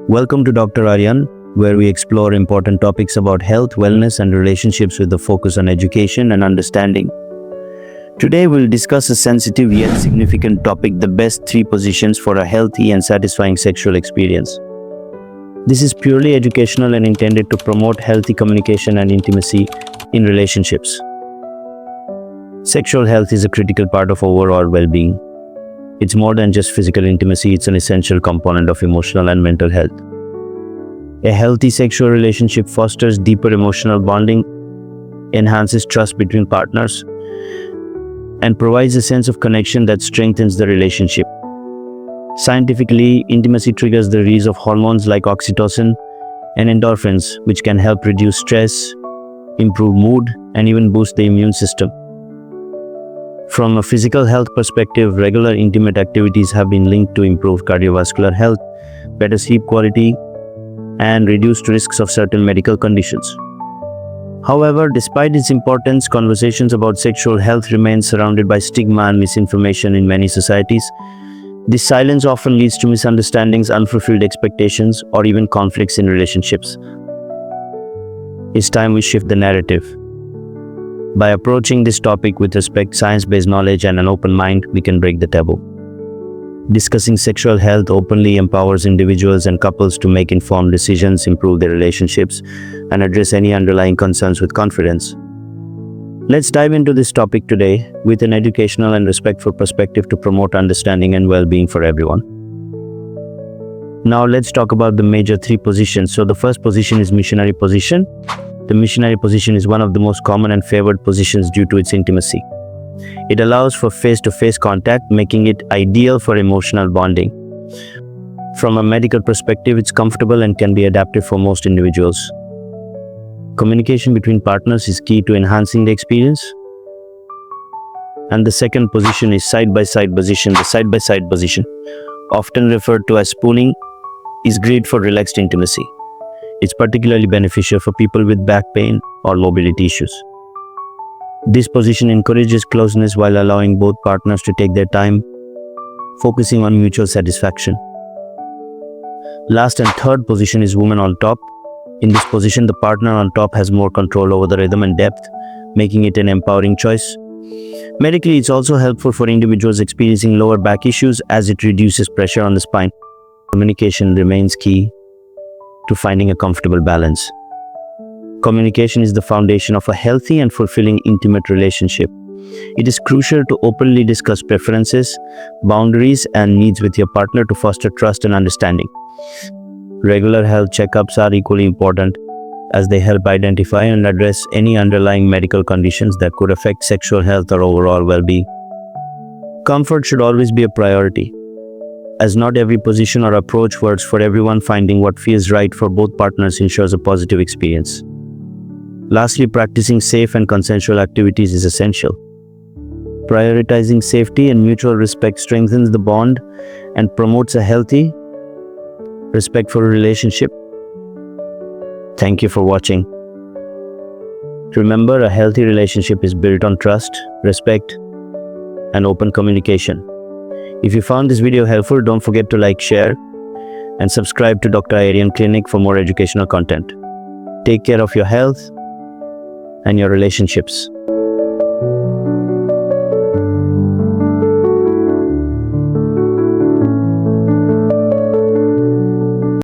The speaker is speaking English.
Welcome to Dr. Aryan, where we explore important topics about health, wellness, and relationships with a focus on education and understanding. Today, we'll discuss a sensitive yet significant topic: the best 3 positions for a healthy and satisfying sexual experience. This is purely educational and intended to promote healthy communication and intimacy in relationships. Sexual health is a critical part of overall well-being. It's more than just physical intimacy, it's an essential component of emotional and mental health. A healthy sexual relationship fosters deeper emotional bonding, enhances trust between partners, and provides a sense of connection that strengthens the relationship. Scientifically, intimacy triggers the release of hormones like oxytocin and endorphins, which can help reduce stress, improve mood, and even boost the immune system. From a physical health perspective, regular intimate activities have been linked to improved cardiovascular health, better sleep quality, and reduced risks of certain medical conditions. However, despite its importance, conversations about sexual health remain surrounded by stigma and misinformation in many societies. This silence often leads to misunderstandings, unfulfilled expectations, or even conflicts in relationships. It's time we shift the narrative. By approaching this topic with respect, science-based knowledge, and an open mind, we can break the taboo. Discussing sexual health openly empowers individuals and couples to make informed decisions, improve their relationships, and address any underlying concerns with confidence. Let's dive into this topic today with an educational and respectful perspective to promote understanding and well-being for everyone. Now let's talk about the major 3 positions. So the first position is missionary position. The missionary position is one of the most common and favored positions due to its intimacy. It allows for face-to-face contact, making it ideal for emotional bonding. From a medical perspective, it's comfortable and can be adapted for most individuals. Communication between partners is key to enhancing the experience. And the second position is side-by-side position. The side-by-side position, often referred to as spooning, is great for relaxed intimacy. It's particularly beneficial for people with back pain or mobility issues. This position encourages closeness while allowing both partners to take their time, focusing on mutual satisfaction. Last and third position is woman on top. In this position, the partner on top has more control over the rhythm and depth, making it an empowering choice. Medically, it's also helpful for individuals experiencing lower back issues as it reduces pressure on the spine. Communication remains key to finding a comfortable balance. Communication is the foundation of a healthy and fulfilling intimate relationship. It is crucial to openly discuss preferences, boundaries, and needs with your partner to foster trust and understanding. Regular health checkups are equally important as they help identify and address any underlying medical conditions that could affect sexual health or overall well-being. Comfort should always be a priority, as not every position or approach works for everyone. Finding what feels right for both partners ensures a positive experience. Lastly, practicing safe and consensual activities is essential. Prioritizing safety and mutual respect strengthens the bond and promotes a healthy, respectful relationship. Thank you for watching. Remember, a healthy relationship is built on trust, respect, and open communication. If you found this video helpful, don't forget to like, share, and subscribe to Dr. Aryan Clinic for more educational content. Take care of your health and your relationships.